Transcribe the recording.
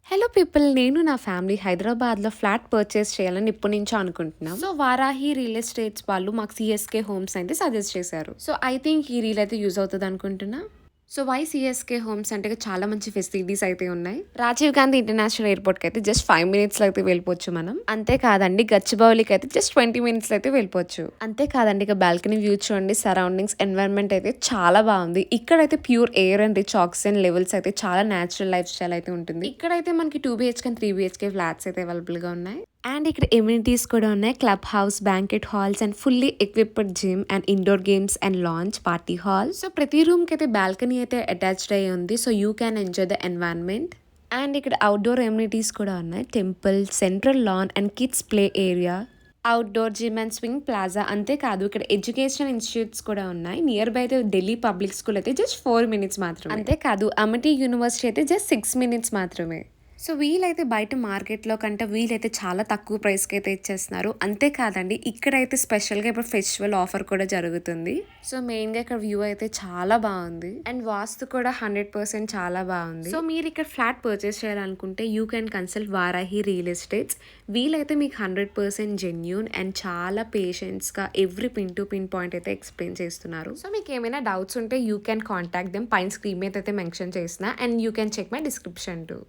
Hello people, నేను నా family హైదరాబాద్లో ఫ్లాట్ పర్చేస్ చేయాలని ఇప్పటి నుంచో అనుకుంటున్నాం. సో వారాహి రియల్ ఎస్టేట్స్ వాళ్ళు మాకు సిఎస్కే హోమ్స్ అయితే సజెస్ట్ చేశారు. సో ఐ థింక్ ఈ రీల్ అయితే యూజ్ అవుతుంది అనుకుంటున్నా. సో వై సిఎస్కే హోమ్స్ అంటే చాలా మంచి ఫెసిలిటీస్ అయితే ఉన్నాయి. రాజీవ్ గాంధీ ఇంటర్నేషనల్ ఎయిర్పోర్ట్కి అయితే జస్ట్ 5 minutes అయితే వెళ్ళిపోవచ్చు మనం. అంతేకాదండి, గచ్చిబౌలికి అయితే జస్ట్ 20 minutes అయితే వెళ్ళిపోవచ్చు. అంతేకాదండి, ఇక బాల్కనీ వ్యూ చూడండి, సరౌండింగ్స్ ఎన్వైరన్మెంట్ అయితే చాలా బాగుంది. ఇక్కడైతే pure air and rich oxygen levels అయితే చాలా న్యాచురల్ లైఫ్ స్టైల్ అయితే ఉంటుంది. ఇక్కడైతే మనకి 2 BHK అండ్ 3 BHK ఫ్లాట్స్ అయితే అవైలబుల్ గా ఉన్నాయి. అండ్ ఇక్కడ ఎమ్యూనిటీస్ కూడా ఉన్నాయి. Club house, banquet halls and fully equipped gym and indoor games and launch party hall. So ప్రతి రూమ్ కి అయితే బాల్కనీ అయితే అటాచ్డ్ అయ్యి ఉంది. So you can enjoy the environment. And ఇక్కడ అవుట్డోర్ ఎమ్యూనిటీస్ కూడా ఉన్నాయి. Temple, central lawn and kids play area, outdoor gym and swing plaza. అంతేకాదు ఇక్కడ ఎడ్యుకేషనల్ ఇన్స్టిట్యూట్స్ కూడా ఉన్నాయి. నియర్ బై అయితే ఢిల్లీ పబ్లిక్ స్కూల్ అయితే జస్ట్ 4 minutes మాత్రమే. అంతేకాదు అమిటీ యూనివర్సిటీ అయితే జస్ట్ 6 minutes మాత్రమే. సో వీలైతే బయట మార్కెట్లో కంటే వీలైతే చాలా తక్కువ ప్రైస్కి అయితే ఇచ్చేస్తున్నారు. అంతేకాదండి, ఇక్కడైతే స్పెషల్గా ఇప్పుడు ఫెస్టివల్ ఆఫర్ కూడా జరుగుతుంది. సో మెయిన్గా ఇక్కడ వ్యూ అయితే చాలా బాగుంది అండ్ వాస్తు కూడా 100% చాలా బాగుంది. సో మీరు ఇక్కడ ఫ్లాట్ పర్చేస్ చేయాలనుకుంటే you can consult Varahi real estates. వీలైతే మీకు 100% జెన్యూన్ అండ్ చాలా పేషెన్స్గా every pin to pin point అయితే ఎక్స్ప్లెయిన్ చేస్తున్నారు. సో మీకు ఏమైనా డౌట్స్ ఉంటే యూ క్యాన్ కాంటాక్ట్ దెమ్. పైన స్క్రీన్ మీద అయితే మెన్షన్ చేసిన and you can check my description to.